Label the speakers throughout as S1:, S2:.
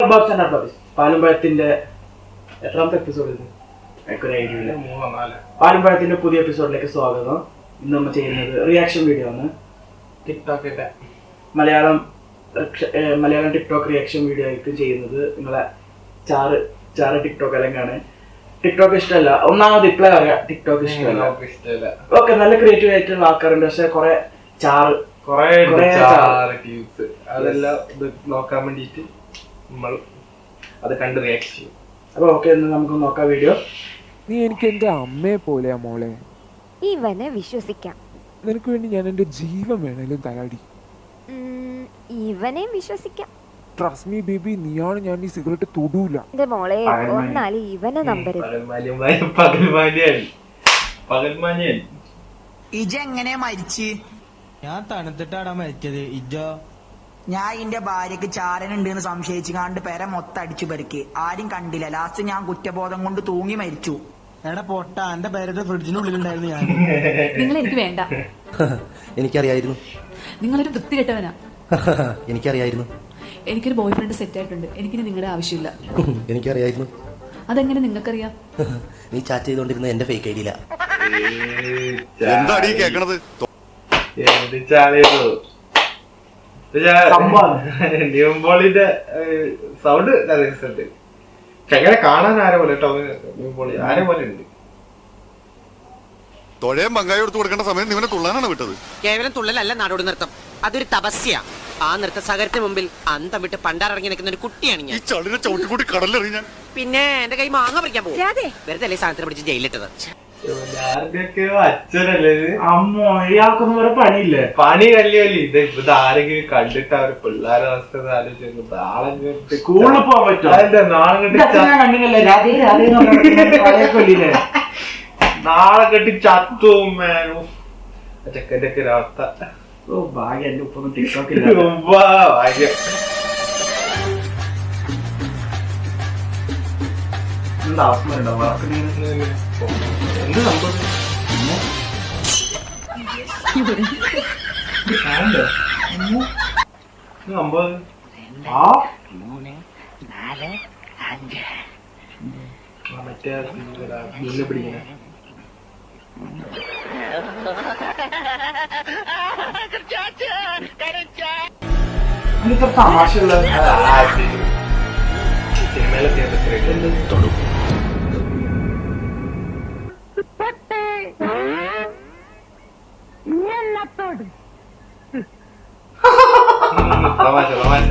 S1: പാലുംപഴത്തിന്റെ എത്രാമത്തെ എപ്പിസോഡ് ഇത്? എനിക്കൊരു ഐഡിയ ഇല്ല. പാലുംപഴത്തിന്റെ പുതിയ എപ്പിസോഡിലേക്ക് സ്വാഗതം. ഇന്ന് നമ്മൾ ചെയ്യുന്നത് റിയാക്ഷൻ വീഡിയോ ആണ്. ടിക്ടോക്കിന്റെ മലയാളം ടിക്ടോക്ക് റിയാക്ഷൻ വീഡിയോ ആയിരിക്കും ചെയ്യുന്നത്. നിങ്ങളെ ചാറ് ടിക്ടോക്ക് അല്ലെങ്കിലാണ് ടിക്ടോക്ക് ഇഷ്ടമല്ല. ഒന്നാമത് ഇപ്പോഴേ അറിയാം ടിക്ടോക്ക് ഇഷ്ടമല്ല. ഓക്കെ, നല്ല ക്രിയേറ്റീവ് ആയിട്ടുള്ള ആൾക്കാരുണ്ട്, പക്ഷെ കുറെ
S2: അതെല്ലാം നോക്കാൻ വേണ്ടിട്ട് നമ്മൾ അത് കണ്ട് റിയാക്ട് ചെയ്യും.
S1: അപ്പൊ ഓക്കെ, എന്ന് നമുക്ക് നോക്കാം വീഡിയോ.
S3: നീ എനിക്ക് എന്റെ അമ്മയെ പോലെയാ മോളെ.
S4: ഇവനെ വിശ്വസിക്കാം.
S3: നിനക്ക് വേണ്ടി ഞാൻ എന്റെ ജീവൻ വേണേലും തരാടി.
S4: ഇവനെ വിശ്വസിക്കാം.
S3: ട്രസ്റ്റ് മീ ബേബി, നീയാണ് ഞാൻ ഈ സിഗരറ്റ് തൊടൂല.
S4: മോളെ ഒന്നാലും ഇവനെ നമ്പരുത്.
S5: ഇജെങ്ങനെ മരിച്ച്?
S6: ഞാൻ തണുത്തിട്ടാടാ മരിച്ചത്. ഇജോ?
S5: ഞാൻ എന്റെ ഭാര്യക്ക് ചാരനുണ്ടെന്ന് സംശയിച്ചു കണ്ട് പെര മൊത്തം അടിച്ചു പെരുക്കി. ആരും കണ്ടില്ല. ലാസ്റ്റ് ഞാൻ കുറ്റബോധം കൊണ്ട് തൂങ്ങി മരിച്ചു.
S6: എടാ പൊട്ട, എന്റെ പേരത്തെ ഫ്രിഡ്ജിനുള്ളിലുണ്ടായിരുന്നു ഞാൻ.
S7: നിങ്ങൾ എനിക്ക് വേണ്ട.
S8: എനിക്കറിയായിരുന്നു.
S7: നിങ്ങളൊരു വൃത്തികെട്ടവനാ.
S8: എനിക്കറിയായിരുന്നു.
S7: എനിക്കൊരു ബോയ് ഫ്രണ്ട് സെറ്റ് ആയിട്ടുണ്ട്. എനിക്കിനി നിങ്ങളുടെ ആവശ്യമില്ല.
S8: എനിക്കറിയായിരുന്നു.
S7: അതെങ്ങനെ നിങ്ങൾക്കറിയാം?
S8: നീ ചാറ്റ് ചെയ്തോണ്ടിരുന്ന എന്റെ ഫേക്ക് ഐഡിയില്ല.
S2: ന്യൂബോളിന്റെ സൗണ്ട് രസമുണ്ട്. എങ്ങനെ കാണാൻ ആരെ പോലെ കേട്ടോ, ന്യൂബോളി ആരെ പോലെ ഉണ്ട്.
S9: തൊഴയും പങ്കായി എടുത്തു കൊടുക്കേണ്ട സമയം നിവനെ തുള്ളാനാണ് വിട്ടത്.
S10: കേവലം തുള്ളലല്ല നാടോടി നൃത്തം, അതൊരു തപസ്യ. ആ നൃത്ത സാഗരത്തിന് മുമ്പിൽ അന്തം വിട്ട് പണ്ടാറിറങ്ങി നിൽക്കുന്ന ഒരു കുട്ടിയാണ് ഞാൻ.
S9: ഈ ചളിനെ ചവിട്ടിക്കൂട്ടി കടലെറിയാൻ
S10: പിന്നെ എന്റെ കൈ മാങ്ങ പറിക്കാൻ പോകും. വെറുതെ അല്ലേ സാധനത്തിന് പിടിച്ച് ജയിലിട്ടത്.
S2: അച്ഛനല്ലേ
S1: അമ്മോ, ഇയാൾക്കൊന്നും വേറെ പണിയില്ലേ?
S2: പണി കല്ലിയല്ലേ ഇത്? ഇത് ആരെങ്കിലും കണ്ടിട്ട് അവര് പിള്ളേരെ അവസ്ഥ ആലോചിച്ചു. നാളെ
S1: സ്കൂളിൽ പോകാൻ പറ്റും.
S2: നാളെ കെട്ടി ചത്തും ചെക്കന്റെ ഒക്കെ ഒരവസ്ഥ.
S1: ഓ ഭാഗ്യം, എന്റെ ഉപ്പൊന്നും ടിക്ടോക്കില്ല.
S2: ഭാഗ്യം.
S1: എന്താ അവസ്ഥ ഉണ്ടോ?
S2: എന്ത് സംഭവം? സംഭവം മറ്റേ മീനെ പിടിക്കണ
S1: ഇത്ര തമാശയുള്ള
S2: സിനിമയിലെ തൊടും. തമാശ തമാശ.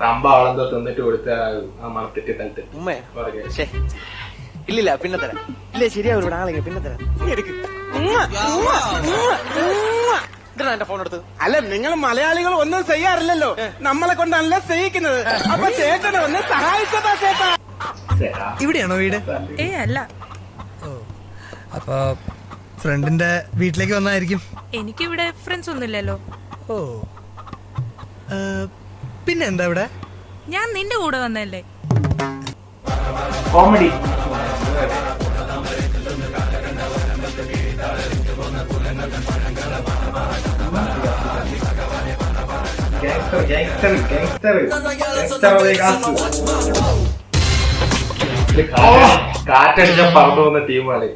S2: സംഭവം എന്തോ തിന്നിട്ട് കൊടുത്ത ആ മണത്തിട്ട് തന്നിട്ട്
S8: ഇല്ലില്ല, പിന്നെ തരാം. ഇല്ല ശരിയാവും, ഇവിടെ ആളെങ്കിൽ പിന്നെ തരാം. എന്റെ ഫോൺ എടുത്ത്.
S6: അല്ല, നിങ്ങൾ മലയാളികൾ ഒന്നും ചെയ്യാറില്ലല്ലോ, നമ്മളെ കൊണ്ടാണല്ലോ ചെയ്യിക്കുന്നത്. അപ്പൊ ചേട്ടനെ ഒന്ന് സഹായിച്ചതാ ചേട്ടാ.
S11: ഇവിടെയാണോ വീട്?
S7: അല്ല.
S11: അപ്പൊ ഫ്രണ്ടിന്റെ വീട്ടിലേക്ക് വന്നായിരിക്കും.
S7: എനിക്കിവിടെ ഫ്രണ്ട്സ് ഒന്നുമില്ലല്ലോ.
S11: ഓ, പിന്നെ എന്താ ഇവിടെ?
S7: ഞാൻ നിന്റെ കൂടെ വന്നല്ലേ.
S1: കോമഡി.
S2: കാറ്റടിച്ച പറന്നു പോകുന്ന ടീമാണ്.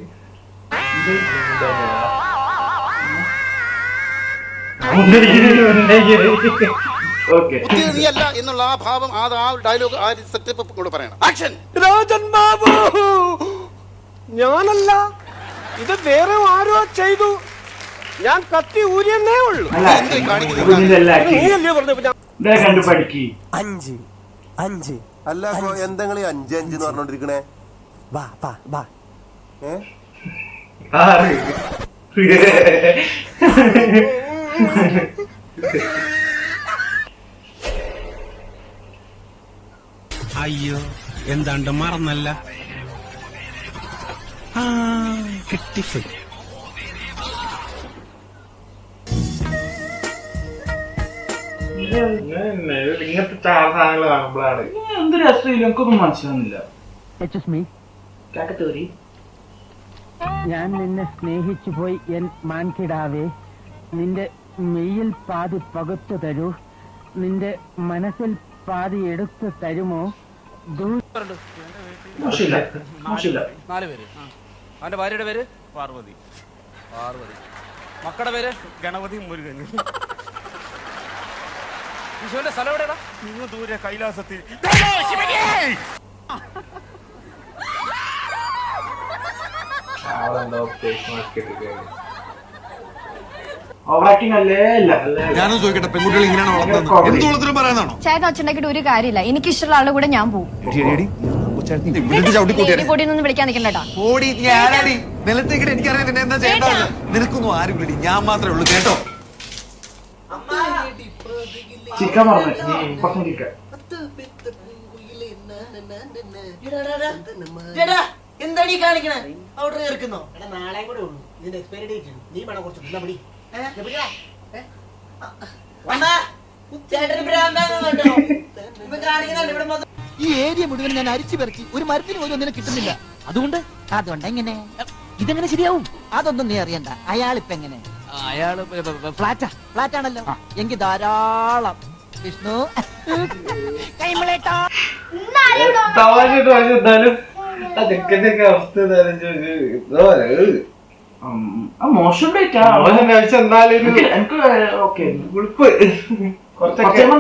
S9: നീയല്ല എന്നുള്ള ആ ഭാവം, ആ ഡയലോഗ്, ആ സെറ്റപ്പ് കൂടെ പറയണം. ആക്ഷൻ.
S6: രാജൻ ബാബു, ഞാനല്ല, ഇത് വേറെ ആരോ ചെയ്തു. ഞാൻ കത്തി ഊരിയെന്നേ ഉള്ളൂ.
S1: കണ്ടു പഠിക്ക്.
S8: 5 5
S9: അല്ല, എന്തെങ്കിലും 5 5 എന്ന് പറഞ്ഞോണ്ടിരിക്കണേ.
S8: വാ വാ വാ.
S6: അയ്യോ, എന്താണ്ട് മറന്നല്ല. കിട്ടിപ്പോയി.
S2: ഇങ്ങനത്തെ സാധനങ്ങൾ കാണുമ്പോഴാണ്
S1: എന്ത് രസമില്ല, എനിക്കൊന്നും മനസ്സിലാവുന്നില്ല. കാക്കത്തൂരി
S5: ഞാൻ നിന്നെ സ്നേഹിച്ചു പോയി എൻ മാൻകിടാവേ. നിന്റെ മെയ്യിൽ പാതി പകുത്തു തരൂ, നിന്റെ മനസ്സിൽ പാതി എടുത്തു തരുമോ?
S1: മോശമില്ല.
S6: 4 പേര്. അവന്റെ ഭാര്യയുടെ പേര് പാർവതി. മക്കളുടെ പേര് ഗണപതി, മുരുകൻ. വിഷുവിന്റെ സ്ഥലം എവിടെയാ? ദൂരെ കൈലാസത്തിൽ.
S1: ഓവറാക്ടിങ് അല്ലേ? ഇല്ല.
S9: ഞാനും ചോദിക്കട്ടെ, പെൺകുട്ടികൾ ഇങ്ങനെയാണ് വളർത്തുന്നത്? എന്തുള്ളത്തിനും പറയാനാണോ?
S7: ചേട്ടൻ ഒച്ചുണ്ടാക്കിട്ട് ഒരു കാര്യമില്ല. എനിക്ക് ഇഷ്ടമുള്ള ആളുടെ കൂടെ ഞാൻ പോകും. കൂടിയൊന്നും വിളിക്കാൻ നിൽക്കണ്ടോ?
S9: നിലത്തേക്ക് എനിക്കറിയാം എന്താ ചെയ്യേണ്ടത്. നിനക്കൊന്നും ആരും വിളി, ഞാൻ മാത്രമേ ഉള്ളൂ കേട്ടോ.
S1: ചിക്കൻ പറഞ്ഞു ചിക്കൻ.
S5: എന്താടി കാണിക്കണേ? അവിടെ ഇറക്കുന്നോ? നാളെ കൂടെ ഉള്ളൂ ഇതിന്റെ എക്സ്പയറി ഡേറ്റ്. നീ വേണം കുറച്ച്
S8: ഈ ഏരിയ മുഴുവൻ ഞാൻ അരിച്ചു പെറുക്കി ഒരു മരത്തിന് പോലും ഒന്നിനെ കിട്ടുന്നില്ല. അതുകൊണ്ട് എങ്ങനെ ഇതെങ്ങനെ ശരിയാവും? അതൊന്നും നീ അറിയണ്ട. അയാളിപ്പ എങ്ങനെ? അയാള് ഫ്ലാറ്റാണല്ലോ. എങ്കിൽ ധാരാളം. വിഷ്ണു
S1: മോശം ഡേറ്റാ.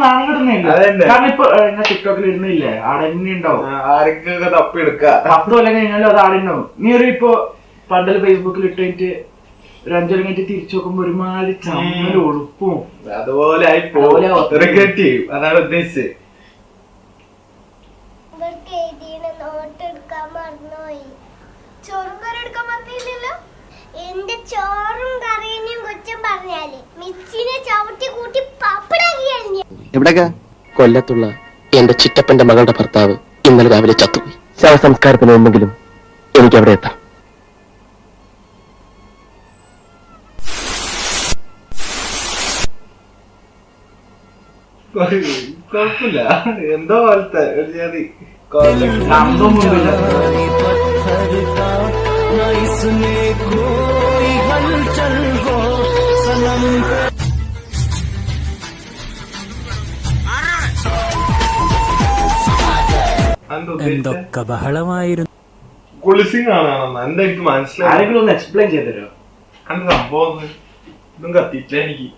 S1: നാണം കിട്ടുന്നില്ല. കാരണം ഇപ്പൊ ടിക്ടോക്കിൽ ഇരുന്നില്ലേ, ആടെ തന്നെ ഉണ്ടാവും.
S2: ആർക്കൊക്കെ തപ്പിയെടുക്കുക.
S1: 10 കൊല്ലം കഴിഞ്ഞാലും അത് ആടെ ഉണ്ടാവും. നീ ഒരു ഇപ്പൊ പണ്ടല് ഫേസ്ബുക്കിൽ ഇട്ടിട്ട് ഒരു 5 കൊല്ലം കഴിഞ്ഞിട്ട് തിരിച്ചു നോക്കുമ്പോ ഒരുമാതിരി ചമ്മലും ഉളുപ്പും
S2: അതുപോലെ ആയി റിഗ്രറ്റ് ചെയ്യും. അതാണ് ഉദ്ദേശിച്ചത്.
S4: എന്റെ ചോറും കറിയും കുറ്റം പറഞ്ഞാല് മിക്സിനെ ചവിട്ടി കൂട്ടി പപ്പടാക്കി കഴിഞ്ഞു.
S8: എവിടേക്കാ? കൊല്ലത്തുള്ള എന്റെ ചിറ്റപ്പന്റെ മകളുടെ ഭർത്താവ് ഇന്നലെ രാവിലെ ചത്തുപോയി. ശവസംസ്കാരത്തിന് മുമ്പെങ്കിലും എനിക്ക് അവിടെ എത്താം.
S2: കുഴപ്പമില്ല, എന്തോ പോലത്തെ ഒരു ജാതി
S6: എന്തൊക്കെ ബഹളമായിരുന്നു.
S2: കുളിസിങ് ആണെന്ന് എന്താ എനിക്ക് മനസ്സിലായി.
S1: ആരെങ്കിലും ഒന്ന് എക്സ്പ്ലെയിൻ ചെയ്തരോ?
S2: അങ്ങനെ സംഭവം ഇതും കത്തിയിട്ടില്ല എനിക്ക്.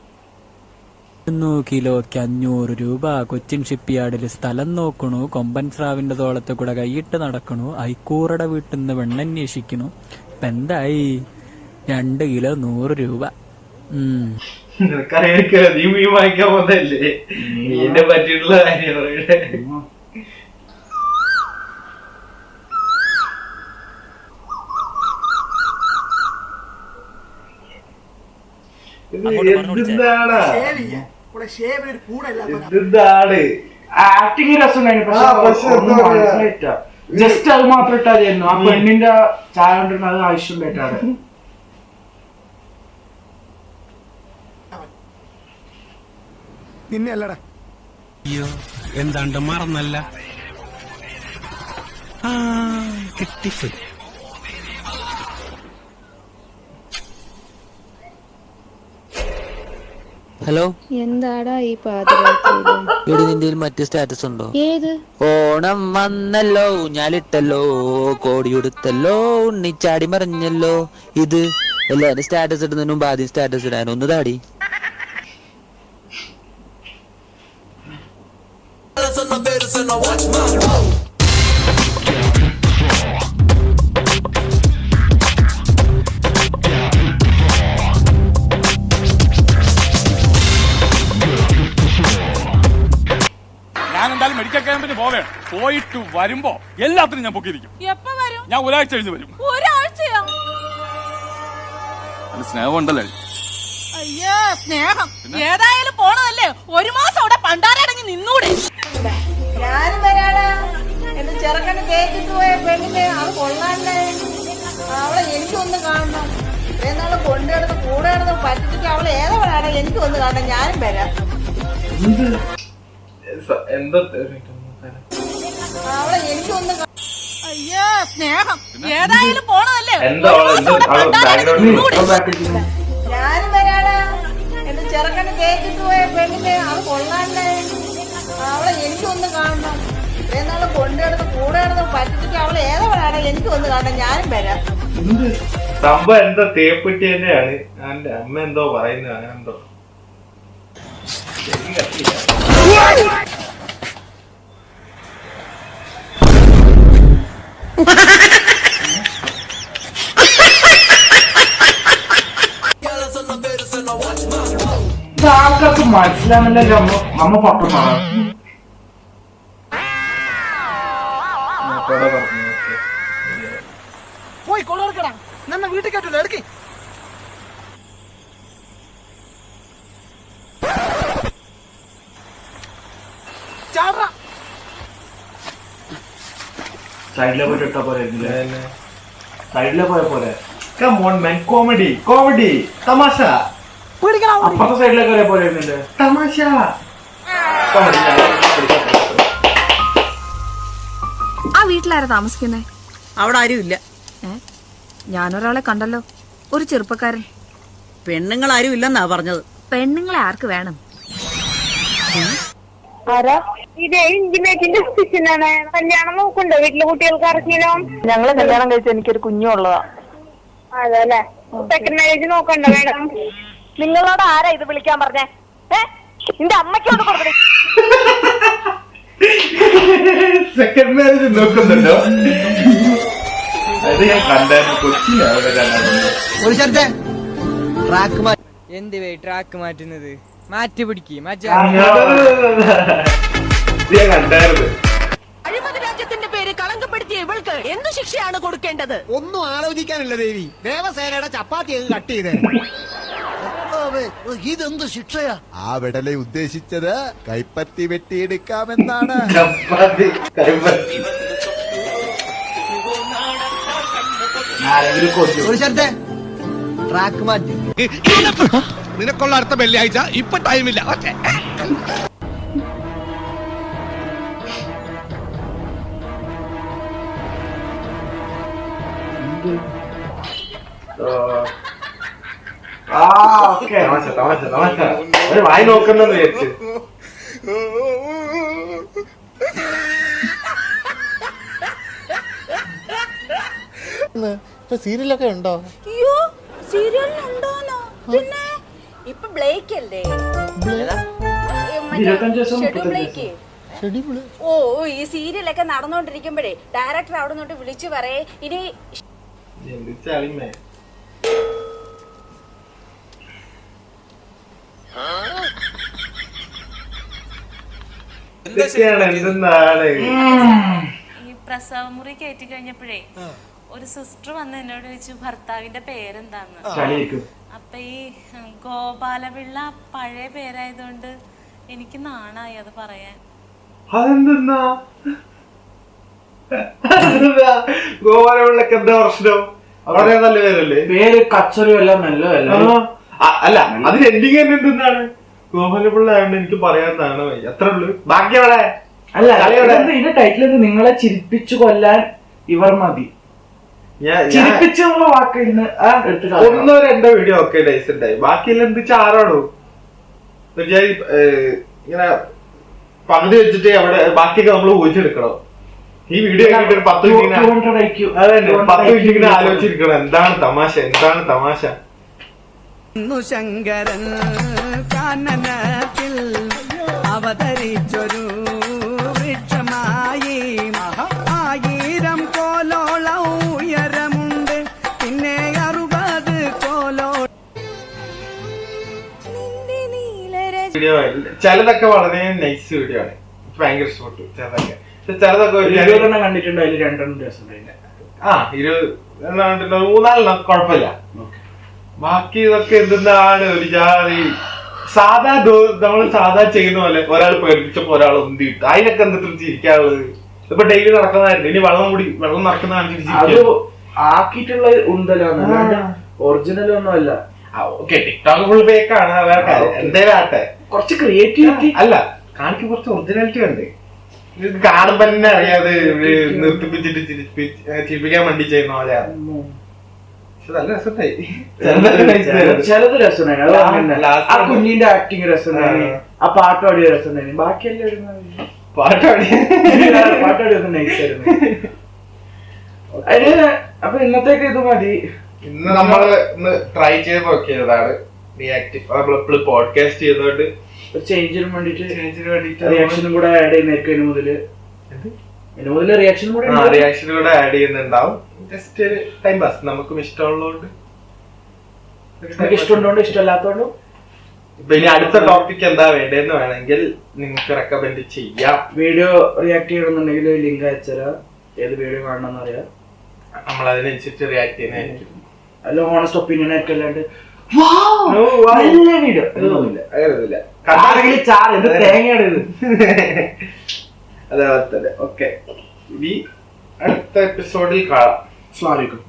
S6: കിലോക്ക് 500 രൂപ. കൊച്ചിൻ ഷിപ്പ്യാർഡിൽ സ്ഥലം നോക്കണു. കൊമ്പൻ സ്രാവിന്റെ തോളത്തെ കൂടെ കൈയിട്ട് നടക്കണു. ഐക്കൂറുടെ വീട്ടിൽ നിന്ന് വെണ്ണന്വേഷിക്കണു. ഇപ്പൊ എന്തായി? 2 കിലോ 100 രൂപ.
S2: നിനക്കറിയാം, നീ മീൻ വാങ്ങിക്കാൻ പോകുന്നതല്ലേ, മീനിനെ പറ്റിയിട്ടുള്ള കാര്യം പറയട്ടെ.
S1: ആക്ടിങ് രസം കഴിഞ്ഞു. ജസ്റ്റ് അത് മാത്രം ഇട്ടായിരുന്നു. ആ പെണ്ണിന്റെ ചായ കൊണ്ടിരുന്ന അത് ആവശ്യം കേട്ടാണ്.
S11: നിന്നെ അല്ലടാ.
S6: അയ്യോ, എന്താണ്ട് മറന്നല്ല. കിട്ടിപ്പോയി.
S10: ഹലോ,
S7: എന്താടാ ഈ പാതിരാത്രിയില്?
S10: നിന്റെ മറ്റു സ്റ്റാറ്റസ് ഉണ്ടോ?
S7: ഏത്?
S10: ഓണം വന്നല്ലോ, ഊഞ്ഞാലിട്ടല്ലോ, കോടിയുടുത്തല്ലോ, ഉണ്ണിച്ചാടി മറിഞ്ഞല്ലോ. ഇത് എല്ലാരും സ്റ്റാറ്റസ് ഇടുന്നതിന് മുമ്പ് ആദ്യം സ്റ്റാറ്റസ് ഇടാൻ ഒന്ന് താടി.
S6: ഞാൻ എന്തായാലും മെഡിക്കൽ ക്യാമ്പിന് പോവേ. പോയിട്ട് വരുമ്പോ എല്ലാത്തിനും ഞാൻ പൊക്കിയിരിക്കും.
S7: എപ്പോ വരും?
S6: ഞാൻ ഒരാഴ്ച കഴിഞ്ഞ് വരും.
S7: ഒരാഴ്ചയോ?
S6: സ്നേഹം ഉണ്ടല്ലേ?
S7: അയ്യോ, സ്നേഹം ഏതായാലും പോണതല്ലേ. 1 മാസം അവിടെ പണ്ടാരടങ്ങി നിന്നൂടെ?
S5: ഞാനും വരാടാ. എന്റെ ചെറുക്കന് കേട്ടിട്ട് പോയ പെണ്ണിനെ അത് കൊള്ളാണ്ടേ. അവളെ എനിക്കൊന്ന് കാണണം. ഇത്രയും നാള് കൊണ്ടുകിടന്ന് കൂടെ കിടന്ന് പറ്റിച്ചിട്ട് അവളെ ഏതവളാണ് എനിക്കൊന്ന് കാണണം. ഞാനും വരാം.
S2: എന്താ
S5: അവളെ എനിക്കൊന്ന്
S7: അയ്യോ സ്നേഹം ഏതായാലും പോണതല്ലേ
S2: എന്താ
S5: ഞാനും വരാടാ. എന്റെ ചെറുക്കന് തേച്ചിട്ട് പോയ പെണ്ണിനെ അത് കൊള്ളാണ്ടായിരുന്നു. അവളെ എനിക്കൊന്ന് കാണണം. ഇത്രയും നാള് കൊണ്ടുകിടന്ന് കൂടെ കിടന്ന് പറ്റിച്ചിട്ട് അവളെ ഏതവളാണ് എനിക്കൊന്ന് കാണണം. ഞാനും വരാം.
S2: സംഭവം എന്താ തേപ്പിട്ടി തന്നെയാണ്. എന്റെ അമ്മ എന്തോ പറയുന്നത് അങ്ങനെ എന്തോ.
S1: ആൾക്കാർക്ക് മനസ്സിലാവില്ല. അമ്മ പൊട്ടനാണ്.
S8: പോയി കൊള്ളെടുക്കടാ. നമ്മ വീട്ടിൽ കേട്ടില്ല എടുക്കി.
S1: സൈഡിലെ പോയിട്ട് ഇട്ടാ പോലെ സൈഡിലെ പോയ പോലെ
S2: കോമഡി കോമഡി തമാശ.
S1: അപ്പുറത്തെ സൈഡിലേക്ക് ഒരേ പോലെ ഇരുന്നില്ലേ
S2: തമാശ.
S12: ആ വീട്ടിലാരാ താമസിക്കുന്നേ?
S7: അവിടെ ആരും ഇല്ല.
S12: ഞാനൊരാളെ കണ്ടല്ലോ, ഒരു ചെറുപ്പക്കാരൻ.
S7: പെണ്ണുങ്ങൾ ആരും ഇല്ലെന്നാ പറഞ്ഞത്.
S12: പെണ്ണുങ്ങളെ ആർക്ക് വേണം?
S4: കല്യാണം നോക്കുന്നുണ്ടോ വീട്ടിലെ കുട്ടികൾക്ക് ആർക്കെങ്കിലും?
S5: ഞങ്ങള് കല്യാണം കഴിച്ച എനിക്കൊരു കുഞ്ഞുള്ളതാ.
S4: അതല്ലേ സെക്കൻഡ് മാരേജ് നോക്കണ്ട മേഡം?
S5: നിങ്ങളോട് ആരാ ഇത് വിളിക്കാൻ പറഞ്ഞേ? നിന്റെ അമ്മയ്ക്കോട് കൊടുക്കണേ.
S2: സെക്കൻഡ് മാരേജ് നോക്കുന്നുണ്ടോ? അത് ഞാൻ കണ്ടായിരുന്നു കൊച്ചിയിലാണ്.
S8: ഒരു സ്ഥലത്തെ ട്രാക്ക്
S13: എന്ത് ട്രാക്ക് മാറ്റുന്നത്? മാറ്റി പിടിക്കും.
S2: കണ്ടായിരുന്നു.
S7: അഴിമതി രാജ്യത്തിന്റെ പേര് കളങ്കപ്പെടുത്തിയ ഇവൾക്ക് എന്ത് ശിക്ഷയാണ് കൊടുക്കേണ്ടത്?
S8: ഒന്നും ആലോചിക്കാനില്ല ദേവി. ദേവസേനയുടെ ചപ്പാത്തി കട്ട് ചെയ്തേ. ഇതെന്ത് ശിക്ഷയാ?
S9: ആ വിടലെ ഉദ്ദേശിച്ചത് കൈപ്പത്തി വെട്ടിയെടുക്കാമെന്നാണ്.
S8: ഒരു സ്ഥലത്തെ ട്രാക്ക് മാറ്റി.
S9: നിനക്കുള്ള അടുത്ത വെള്ളിയാഴ്ച ഇപ്പൊ ടൈമില്ല.
S2: തമാശ തമാശ തമാശ. ഒരു വായി നോക്കുന്നെന്ന് വിചാരിച്ചു.
S8: സീരിയലൊക്കെ ഉണ്ടോ?
S5: അയ്യോ സീരിയലിനുണ്ടോന്നോ? പിന്നെ ഇപ്പൊ ബ്ലേക്ക് അല്ലേ? ഓ ഈ സീരിയലൊക്കെ നടന്നോണ്ടിരിക്കുമ്പോഴേ ഡയറക്ടർ അവിടെ നിന്നോട്ട് വിളിച്ചു പറയേ ഇനി
S14: ഈ പ്രസവമുറി കയറ്റി കഴിഞ്ഞപ്പോഴേ ഒരു സിസ്റ്റർ വന്ന് എന്നോട് ചോദിച്ചു ഭർത്താവിന്റെ പേരെന്താന്ന്. അപ്പൊ ഈ ഗോപാലപിള്ള പഴയ പേരായതുകൊണ്ട് എനിക്ക് നാണായി അത് പറയാൻ.
S2: അതെന്തെന്നാ ഗോപാലപിള്ളക്ക് എന്താ പ്രശ്നം? വളരെ നല്ല പേരല്ലേ?
S1: പേര് കച്ചറും എല്ലാം നല്ലതല്ല.
S2: അല്ല അതിന് എൻഡിങ് തന്നെ എന്തെന്നാണ്? ഗോപാലപിള്ള ആയതുകൊണ്ട് എനിക്ക് പറയാന്നാണ്. എത്ര ഉള്ളു ബാക്കി അവിടെ?
S1: അല്ല ഇതിന്റെ ടൈറ്റിൽ നിങ്ങളെ ചിരിപ്പിച്ചു കൊല്ലാൻ ഇവർ മതി. ചിരിപ്പിച്ചുള്ള വാക്ക്
S2: ഒന്നോ രണ്ടോ വീഡിയോ ഒക്കെ ഡൈസന്റ് ആയി. ബാക്കിയെല്ലാം എന്ത് ചാറാണോ? ഇങ്ങനെ പകുതി വെച്ചിട്ട് അവിടെ ബാക്കിയൊക്കെ നമ്മൾ ഊഹിച്ചെടുക്കണം. ഈ വീഡിയോ കഴിഞ്ഞിട്ട് ഒരു 10 മിനിറ്റ് ഇങ്ങനെ ആലോചിച്ചിരിക്കണം. എന്താണ് തമാശ, എന്താണ് തമാശ?
S13: ശങ്കരൻ കാനനത്തിൽ അവതരിച്ചൊരു വൃക്ഷമായി 1000 കോലോളം ഉയരമുണ്ട്, പിന്നെ 60 കോലോളം.
S2: വീഡിയോ ചിലതൊക്കെ വളരെ നൈസ് വീഡിയോ ആണ്. ഭയങ്കര ഇഷ്ടപ്പെട്ടു ചിലതൊക്കെ. ചിലതൊക്കെ
S1: കണ്ടിട്ടുണ്ട്. അതിൽ 2 ദിവസം
S2: 3-4 കുഴപ്പമില്ല. ബാക്കി ഇതൊക്കെ എന്താണ് ഒരു ജാതി സാധാ നമ്മൾ സാധാ ചെയ്യുന്ന പോലെ ഒരാൾ പേടിപ്പിച്ചപ്പോ ഒരാൾ ഉന്തിയിട്ട് അതിനൊക്കെ എന്തെങ്കിലും ചിരിക്കാനുള്ളത്? ഇപ്പൊ ഡെയിലി നടക്കുന്നതായിരുന്നു. ഇനി വെള്ളം നടക്കുന്നതാണ്
S1: ആക്കിയിട്ടുള്ള ഉന്തലാണ്, ഒറിജിനൽ ഒന്നും അല്ല.
S2: ഓക്കെ ടിക്ടോക്ക് ഫുൾ ഫേക്കാണ്. വേറെ എന്തേലും ആട്ടെ,
S1: കുറച്ച് ക്രിയേറ്റിവിറ്റി
S2: അല്ല കാണിക്ക് കുറച്ച് ഒറിജിനാലിറ്റി ഉണ്ട്. ഇത് കാണുമ്പോ തന്നെ അറിയാതെ നിർത്തിപ്പിച്ചിട്ട് ചിരിപ്പിക്കാൻ വേണ്ടി ചെയ്യുന്ന പോലെയാണ്. പക്ഷെ നല്ല രസമുണ്ടായി.
S1: ചിലത് രസമുണ്ടായിരുന്നു. ആ കുഞ്ഞിന്റെ ആക്ടിങ് രസമുണ്ടായിരുന്നു, ആ പാട്ട് പാടിയ രസമുണ്ടായിരുന്നു. ബാക്കിയെല്ലാം പാട്ടാടി നൈസായിരുന്നു. അതിന് അപ്പൊ ഇന്നത്തേക്ക് ഇത് മതി.
S2: ഇന്ന് നമ്മള് ട്രൈ ചെയ്ത് നോക്കിയതാണ് റിയാക്റ്റീവ്. നമ്മളെപ്പോഴും പോഡ്കാസ്റ്റ് ചെയ്തോണ്ട്
S1: ചേഞ്ചിന് വേണ്ടിട്ട് റിയാക്ഷനും കൂടെ ആഡ് ചെയ്യുന്നതായിരിക്കും. ഇനി മുതല് റിയാക്ഷനും
S2: കൂടെ ആഡ് ചെയ്യുന്നുണ്ടാവും. ജസ്റ്റ് ടൈം പാസ്, നമുക്കും ഇഷ്ടമുള്ളതുകൊണ്ട്.
S1: ഇഷ്ടമുണ്ടോണ്ട് ഇഷ്ടമല്ലാത്തോണ്ടും.
S2: ഇപ്പൊ ഇനി അടുത്ത ടോപ്പിക് എന്താ വേണ്ടതെന്ന് വേണമെങ്കിൽ നിങ്ങൾക്ക് റെക്കമെൻഡ് ചെയ്യാം.
S1: വീഡിയോ റിയാക്ട് ചെയ്യണമെന്നുണ്ടെങ്കിൽ ലിങ്ക് അയച്ചുതരാം. ഏത് വീഡിയോ കാണണമെന്ന് അറിയാം.
S2: നമ്മൾ അതിനനുസരിച്ച് റിയാക്ട് ചെയ്യുന്നതായിരിക്കും.
S1: അല്ല ഹോണസ്റ്റ് ഒപ്പീനിയൻ ആയിരിക്കും. അല്ലാണ്ട് നല്ല വീഡിയോ ഇതൊന്നുമില്ല. തേങ്ങയാണ് ഇത്.
S2: അതേപോലെ തന്നെ. ഓക്കെ, ഇനി അടുത്ത എപ്പിസോഡിൽ കാണാം.
S1: അസ്സലാമു അലൈക്കും.